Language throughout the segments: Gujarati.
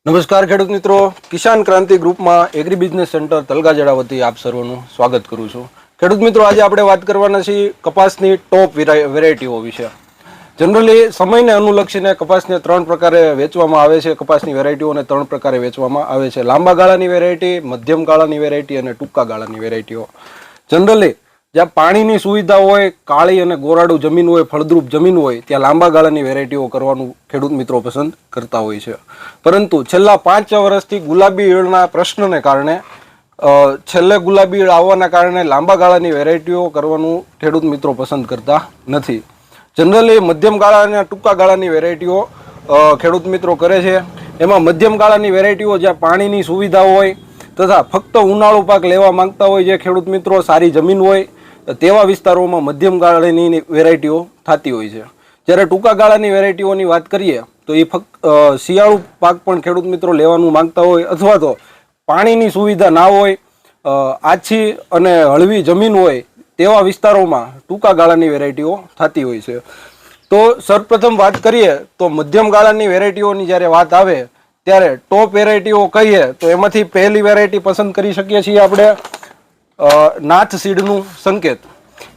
નમસ્કાર ખેડૂત મિત્રો, કિસાન ક્રાંતિ ગ્રુપમાં એગ્રી બિઝનેસ સેન્ટર તલગાજડા વતી આપ સર્વનું સ્વાગત કરું છું। ખેડૂત મિત્રો, આજે આપણે વાત કરવાના છીએ કપાસની ટોપ વેરાયટીઓ વિશે। જનરલી સમયને અનુલક્ષીને કપાસને ત્રણ પ્રકારે વેચવામાં આવે છે। કપાસની વેરાયટીઓને ત્રણ પ્રકારે વેચવામાં આવે છે: લાંબા ગાળાની વેરાયટી, મધ્યમ ગાળાની વેરાયટી અને ટૂંકા ગાળાની વેરાયટીઓ। જનરલી જ્યાં પાણીની સુવિધા હોય, કાળી અને ગોરાડું જમીન હોય, ફળદ્રુપ જમીન હોય, ત્યાં લાંબા ગાળાની વેરાયટીઓ કરવાનું ખેડૂત મિત્રો પસંદ કરતા હોય છે। પરંતુ છેલ્લા 5 વર્ષથી ગુલાબી ઈયળના પ્રશ્નને કારણે છેલ્લે ગુલાબી ઈયળ આવવાના કારણે લાંબા ગાળાની વેરાયટીઓ કરવાનું ખેડૂત મિત્રો પસંદ કરતા નથી। જનરલી મધ્યમ ગાળા અને ટૂંકા ગાળાની વેરાયટીઓ ખેડૂત મિત્રો કરે છે। એમાં મધ્યમ ગાળાની વેરાયટીઓ જ્યાં પાણીની સુવિધા હોય તથા ફક્ત ઉનાળુ પાક લેવા માંગતા હોય જે ખેડૂત મિત્રો, સારી જમીન હોય તેવા વિસ્તારોમાં મધ્યમ ગાળાની વેરાયટીઓ થતી હોય છે। જ્યારે ટૂંકા ગાળાની વેરાયટીઓની વાત કરીએ તો એ ફક્ત શિયાળુ પાક પણ ખેડૂત મિત્રો લેવાનું માંગતા હોય અથવા તો પાણીની સુવિધા ના હોય, આછી અને હળવી જમીન હોય તેવા વિસ્તારોમાં ટૂંકા ગાળાની વેરાયટીઓ થતી હોય છે। તો સર્વપ્રથમ વાત કરીએ તો મધ્યમ ગાળાની વેરાયટીઓની જ્યારે વાત આવે ત્યારે ટોપ વેરાયટીઓ કહીએ તો એમાંથી પહેલી વેરાયટી પસંદ કરી શકીએ છીએ આપણે નાથ સીડનું સંકેત।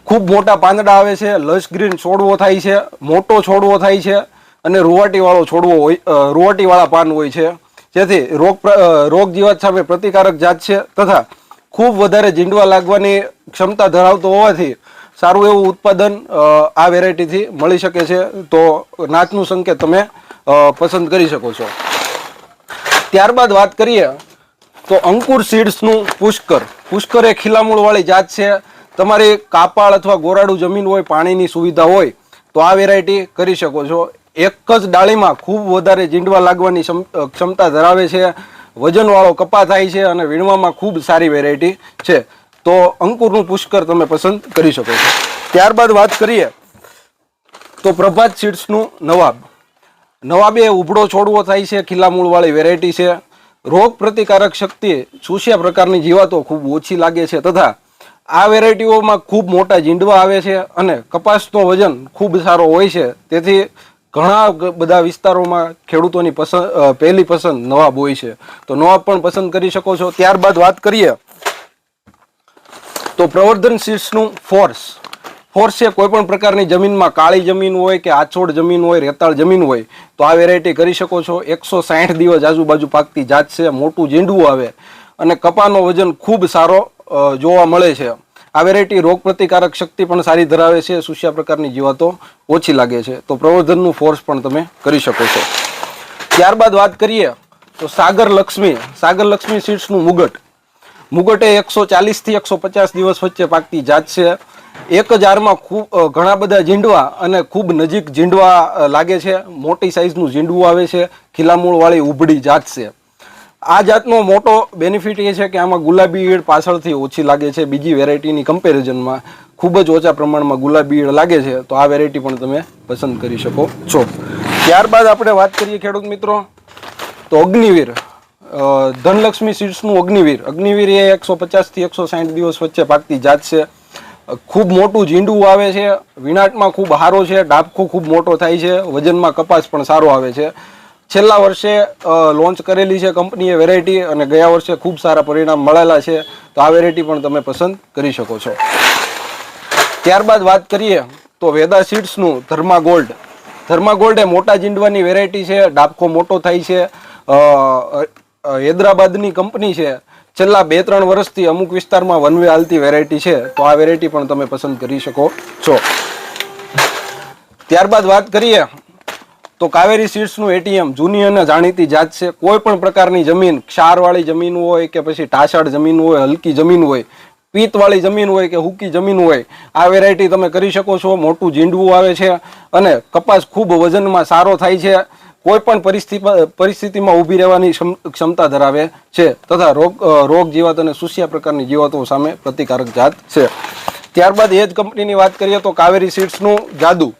ખૂબ મોટા પાંદડા આવે છે, લશ ગ્રીન છોડવો થાય છે, મોટો છોડવો થાય છે અને રૂવાટીવાળો છોડવો હોય, રૂવાટીવાળા પાન હોય છે, જેથી રોગ જીવાત સામે પ્રતિકારક જાત છે તથા ખૂબ વધારે જીંડવા લાગવાની ક્ષમતા ધરાવતો હોવાથી સારું એવું ઉત્પાદન આ વેરાયટીથી મળી શકે છે। તો નાથનું સંકેત તમે પસંદ કરી શકો છો। ત્યારબાદ વાત કરીએ તો અંકુર સીડ્સનું પુષ્કર એ ખીલામૂળવાળી જાત છે। તમારી કાપાળ અથવા ગોરાડું જમીન હોય, પાણીની સુવિધા હોય તો આ વેરાયટી કરી શકો છો। એક જ ડાળીમાં ખૂબ વધારે જીંડવા લાગવાની ક્ષમતા ધરાવે છે, વજનવાળો કપા થાય છે અને વીણવામાં ખૂબ સારી વેરાયટી છે। તો અંકુરનું પુષ્કર તમે પસંદ કરી શકો છો। ત્યારબાદ વાત કરીએ તો પ્રભાત સીડ્સનું નવાબ એ ઉભળો છોડવો થાય છે, ખીલામૂળવાળી વેરાયટી છે। રોગ પ્રતિકારક શક્તિ, ચૂસ્યા પ્રકારની જીવાતો ખૂબ ઓછી લાગે છે તથા આ વેરાયટીઓમાં ખૂબ મોટા જીંડવા આવે છે અને કપાસનો વજન ખૂબ સારો હોય છે। તેથી ઘણા બધા વિસ્તારોમાં ખેડૂતોની પહેલી પસંદ નવાબ હોય છે, તો નવાબ પણ પસંદ કરી શકો છો। ત્યારબાદ વાત કરીએ તો પ્રવર્ધન સીડ્સનું ફોર્સ છે। કોઈ પણ પ્રકારની જમીનમાં કાળી જમીન હોય કે આછોડ જમીન હોય, રેતાળ જમીન હોય તો આ વેરાયટી કરી શકો છો। 160 દિવસ આજુબાજુ પાકતી જાત છે, મોટું જીંડવું આવે અને કપાનો વજન ખૂબ સારો જોવા મળે છે। આ વેરાયટી રોગ પ્રતિકારક શક્તિ પણ સારી ધરાવે છે, ચૂસ્યા પ્રકારની જીવાતો ઓછી લાગે છે, તો પ્રવર્ધનનું ફોર્સ પણ તમે કરી શકો છો। ત્યારબાદ વાત કરીએ તો સાગર લક્ષ્મી સીડ્સનું મુગટ એ 140 થી 150 દિવસ વચ્ચે પાકતી જાત છે। એક જ આરમાં ખૂબ ઘણા બધા જીંડવા અને ખૂબ નજીક જીંડવા લાગે છે, મોટી સાઈઝનું જીંડવું આવે છે, ખીલામૂળવાળી ઉભડી જાત છે। આ જાતનો મોટો બેનિફિટ એ છે કે આમાં ગુલાબી ઈયળ પાછળથી ઓછી લાગે છે, બીજી વેરાયટીની કમ્પેરિઝનમાં ખૂબ જ ઓછા પ્રમાણમાં ગુલાબી ઈયળ લાગે છે, તો આ વેરાયટી પણ તમે પસંદ કરી શકો છો। ત્યારબાદ આપણે વાત કરીએ ખેડૂત મિત્રો તો અગ્નિવીર, ધનલક્ષ્મી સીડ્સનું અગ્નિવીર એ 150 થી 160 દિવસ વચ્ચે પાકતી જાત છે। ખૂબ મોટું જીંડવું આવે છે, વિનાટમાં ખૂબ સારો છે, ડાબખો ખૂબ મોટો થાય છે, વજનમાં કપાસ પણ સારો આવે છે। છેલ્લા વર્ષે લોન્ચ કરેલી છે કંપનીએ વેરાયટી અને ગયા વર્ષે ખૂબ સારા પરિણામ મળેલા છે, તો આ વેરાયટી પણ તમે પસંદ કરી શકો છો। ત્યારબાદ વાત કરીએ તો વેદા સીડ્સનું ધર્મા ગોલ્ડ એ મોટા જીંડવાની વેરાયટી છે, ડાબખો મોટો થાય છે, હૈદરાબાદની કંપની છે। છેલ્લા 2-3 વર્ષથી અમુક વિસ્તારમાં વનવે હાલતી વેરાયટી છે, તો આ વેરાયટી પણ તમે પસંદ કરી શકો છો। ત્યારબાદ વાત કરીએ તો કાવેરી સીડ્સનું એટીએમ જૂની અને જાણીતી જાત છે। કોઈ પણ પ્રકારની જમીન, ક્ષારવાળી જમીન હોય કે પછી ટાસાળ જમીન હોય, હલકી જમીન હોય, પિત્તવાળી જમીન હોય કે હુકી જમીન હોય, આ વેરાયટી તમે કરી શકો છો। મોટું જીંડવું આવે છે અને કપાસ ખૂબ વજનમાં સારો થાય છે, કોઈ પણ પરિસ્થિતિમાં ઊભી રહેવાની ક્ષમતા ધરાવે છે તથા રોગ જીવાત અને ચૂસ્યા પ્રકારની જીવાતો સામે પ્રતિકારક જાત છે। ત્યારબાદ એ જ કંપનીની વાત કરીએ તો કાવેરી સીડ્સનું જાદુ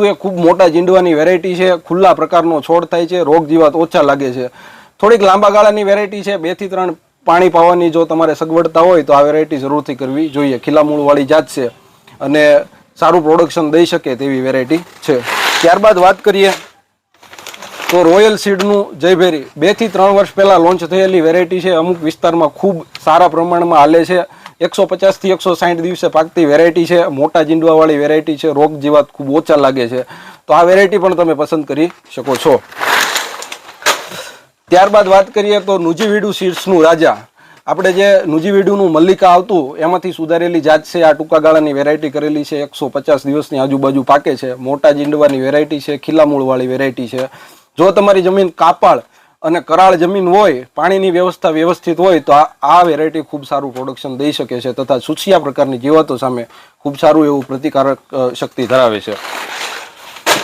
એ ખૂબ મોટા જીંડવાની વેરાયટી છે, ખુલ્લા પ્રકારનો છોડ થાય છે, રોગ જીવાત ઓછા લાગે છે, થોડીક લાંબા ગાળાની વેરાયટી છે। 2 થી 3 પાણી પાવાની જો તમારે સગવડતા હોય તો આ વેરાયટી જરૂરથી કરવી જોઈએ। ખીલામૂળવાળી જાત છે અને સારું પ્રોડક્શન દઈ શકે તેવી વેરાયટી છે। ત્યારબાદ વાત કરીએ તો રોયલ સીડનું જયભેરી 2 થી 3 વર્ષ પહેલાં લોન્ચ થયેલી વેરાયટી છે. અમુક વિસ્તારમાં ખૂબ સારા પ્રમાણમાં હાલે છે. 150 થી 160 દિવસે પાકતી વેરાયટી છે. મોટા જીંડવાવાળી વેરાયટી છે. રોગ જીવાત ખૂબ ઓછા લાગે છે. તો આ વેરાયટી પણ તમે પસંદ કરી શકો છો. ત્યારબાદ વાત કરીએ તો નુજીવીડુ સીડ્સનું રાજા. આપણે જે નુજીવીડુનું મલ્લિકા આવતું એમાંથી સુધારેલી જાત છે. આ ટૂંકા ગાળાની વેરાયટી કરેલી છે. 150 દિવસની આજુબાજુ પાકે છે. મોટા જીંડવાની વેરાયટી છે. ખીલા મૂળવાળી વેરાયટી છે. જો તમારી જમીન કાપાળ અને કરાળ જમીન હોય, પાણીની વ્યવસ્થા વ્યવસ્થિત હોય, તો આ વેરાયટી ખૂબ સારું પ્રોડક્શન દઈ શકે છે તથા સુસિયા પ્રકારની જીવાતો સામે ખૂબ સારું એવું પ્રતિકારક શક્તિ ધરાવે છે.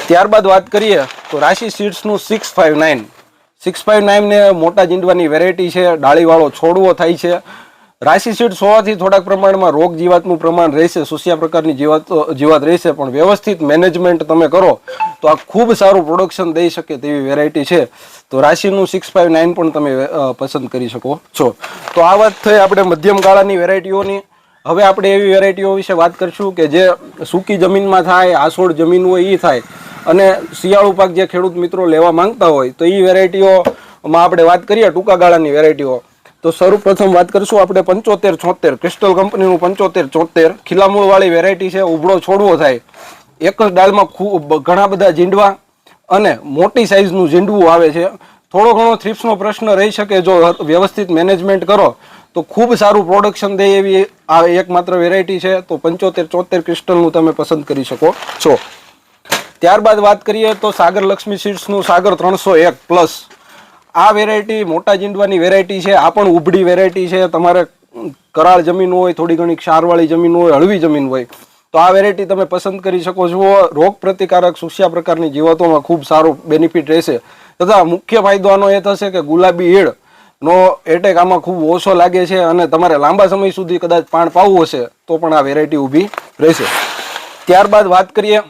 ત્યારબાદ વાત કરીએ તો રાશિ સીડ્સનું 659 ને મોટા જીંડવાની વેરાયટી છે. ડાળીવાળો છોડવો થાય છે. રાશિ સીડ્સ હોવાથી થોડાક પ્રમાણમાં રોગ જીવાતનું પ્રમાણ રહેશે, સુસિયા પ્રકારની જીવાત રહેશે, પણ વ્યવસ્થિત મેનેજમેન્ટ તમે કરો તો આ ખૂબ સારું પ્રોડક્શન દઈ શકે તેવી વેરાયટી છે. તો રાશિનું 659 પણ તમે પસંદ કરી શકો છો. તો આ વાત થઈ આપણે મધ્યમ ગાળાની વેરાયટીઓની. હવે આપણે એવી વેરાયટીઓ વિશે વાત કરીશું કે જે સૂકી જમીનમાં થાય, આસોડ જમીન હોય એ થાય, અને શિયાળુ પાક જે ખેડૂત મિત્રો લેવા માંગતા હોય તો એ વેરાયટીઓમાં આપણે વાત કરીએ ટૂંકા ગાળાની વેરાયટીઓ. તો સૌપ્રથમ વાત કરીશું આપણે 7574 ક્રિસ્ટલ કંપનીનું 7574 ખીલામૂળ વાળી વેરાયટી છે. ઉભળો છોડવો થાય, એક જ ડાળમાં ઘણા બધા જીંડવા અને મોટી સાઈઝનું જીંડવું આવે છે. થોડો ઘણો થ્રિપ્સનો પ્રશ્ન રહી શકે, જો વ્યવસ્થિત મેનેજમેન્ટ કરો તો ખૂબ સારું પ્રોડક્શન દે એવી આ એકમાત્ર વેરાયટી છે. તો 7574 ક્રિસ્ટલનું તમે પસંદ કરી શકો છો. ત્યારબાદ વાત કરીએ તો સાગર લક્ષ્મી સીડ્સનું સાગર 301+. આ વેરાયટી મોટા જીંડવાની વેરાયટી છે. આ પણ ઉભડી વેરાયટી છે. તમારે કરાળ જમીન હોય, થોડી ઘણી ક્ષારવાળી જમીન હોય, હળવી જમીન હોય તો આ વેરાયટી તમે પસંદ કરી શકો છો. રોગ પ્રતિકારક સુસ્યા પ્રકારની જીવાતોમાં ખૂબ સારો બેનિફિટ રહેશે તથા મુખ્ય ફાયદો આનો એ થશે કે ગુલાબી ઈડ નો એટેક આમાં ખૂબ ઓછો લાગે છે અને તમારે લાંબા સમય સુધી કદાચ પાણ પાવું હશે તો પણ આ વેરાયટી ઊભી રહેશે. ત્યારબાદ વાત કરીએ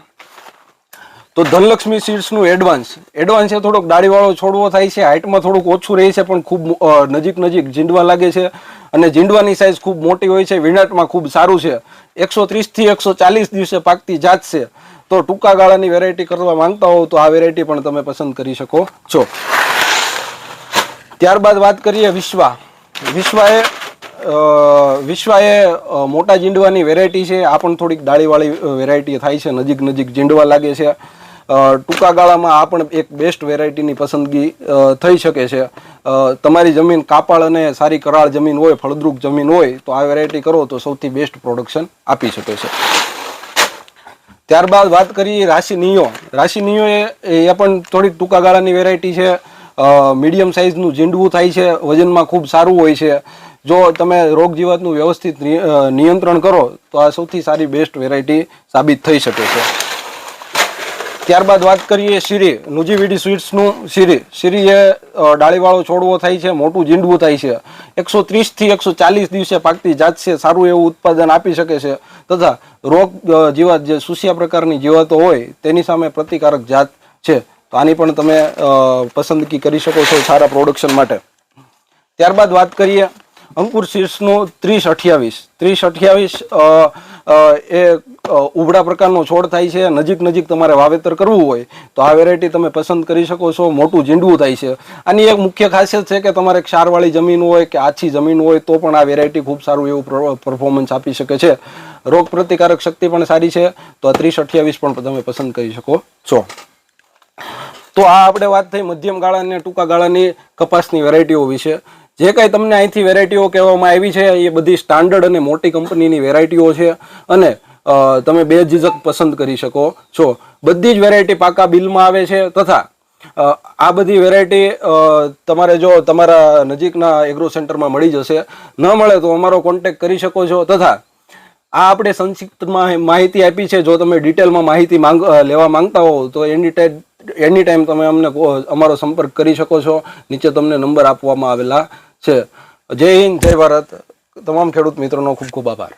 તો ધનલક્ષ્મી સીડ્સનું એડવાન્સ એ થોડોક ડાળીવાળો છોડવો થાય છે. હાઇટમાં થોડુંક ઓછું રહે છે પણ ખૂબ નજીક જીંડવા લાગે છે અને જીંડવાની સાઇઝ ખૂબ મોટી હોય છે. વિનાટમાં ખૂબ સારું છે. 130 થી 140 દિવસે પાકતી જાત છે. તો ટૂંકા ગાળાની વેરાયટી કરવા માંગતા હો તો આ વેરાયટી પણ તમે પસંદ કરી શકો છો. ત્યારબાદ વાત કરીએ વિશ્વા એ મોટા જીંડવાની વેરાયટી છે. આ પણ થોડીક ડાળીવાળી વેરાયટી થાય છે. નજીક જીંડવા લાગે છે. ટૂંકા ગાળામાં આ પણ એક બેસ્ટ વેરાયટીની પસંદગી થઈ શકે છે. તમારી જમીન કાપાળ અને સારી કરાળ જમીન હોય, ફળદ્રુપ જમીન હોય તો આ વેરાયટી કરો તો સૌથી બેસ્ટ પ્રોડક્શન આપી શકે છે. ત્યારબાદ વાત કરીએ રાશિ નિયો એ પણ થોડીક ટૂંકા ગાળાની વેરાયટી છે. મીડિયમ સાઇઝનું જીંડવું થાય છે. વજનમાં ખૂબ સારું હોય છે. જો તમે રોગ જીવાતનું વ્યવસ્થિત નિયંત્રણ કરો તો આ સૌથી સારી બેસ્ટ વેરાયટી સાબિત થઈ શકે છે. ત્યારબાદ વાત કરીએ નુજીવીડી સ્વીટ્સનું શીરી એ ડાળીવાળો છોડવો થાય છે. મોટું જીંડવું થાય છે. 130 થી 140 દિવસે પાકતી જાત છે. સારું એવું ઉત્પાદન આપી શકે છે તથા રોગ જીવાત જે સુસિયા પ્રકારની જીવાતો હોય તેની સામે પ્રતિકારક જાત છે. તો આની પણ તમે પસંદગી કરી શકો છો સારા પ્રોડક્શન માટે. ત્યારબાદ વાત કરીએ અંકુર સીડ્સનું 3028 એ ઉભડા પ્રકારનો છોડ થાય છે. નજીક તમારે વાવેતર કરવું હોય તો આ વેરાયટી તમે પસંદ કરી શકો છો. મોટું જીંડવું થાય છે. આની એક મુખ્ય ખાસિયત છે કે તમારે ક્ષારવાળી જમીન હોય કે આછી જમીન હોય તો પણ આ વેરાયટી ખૂબ સારું એવું પરફોર્મન્સ આપી શકે છે. રોગ પ્રતિકારક શક્તિ પણ સારી છે. તો આ 3028 પણ તમે પસંદ કરી શકો છો. તો આ આપણે વાત થઈ મધ્યમ ગાળાની અને ટૂંકા ગાળાની કપાસની વેરાયટીઓ વિશે. જે કાંઈ તમને અહીંથી વેરાયટીઓ કહેવામાં આવી છે એ બધી સ્ટાન્ડર્ડ અને મોટી કંપનીની વેરાયટીઓ છે અને તમે બેઝિઝક પસંદ કરી શકો છો. બધી જ વેરાયટી પાકા બિલમાં આવે છે તથા આ બધી વેરાયટી તમારે જો તમારા નજીકના એગ્રો સેન્ટરમાં મળી જશે. ન મળે તો અમારો કોન્ટેક્ટ કરી શકો છો. તથા આ આપણે સંક્ષિપ્તમાં માહિતી આપી છે. જો તમે ડિટેલમાં માહિતી લેવા માંગતા હો તો એની ટાઈમ તમે અમને અમારો સંપર્ક કરી શકો છો. નીચે તમને નંબર આપવામાં આવેલા છે. જય હિન્દ, જય ભારત. તમામ ખેડૂત મિત્રોનો ખૂબ ખૂબ આભાર.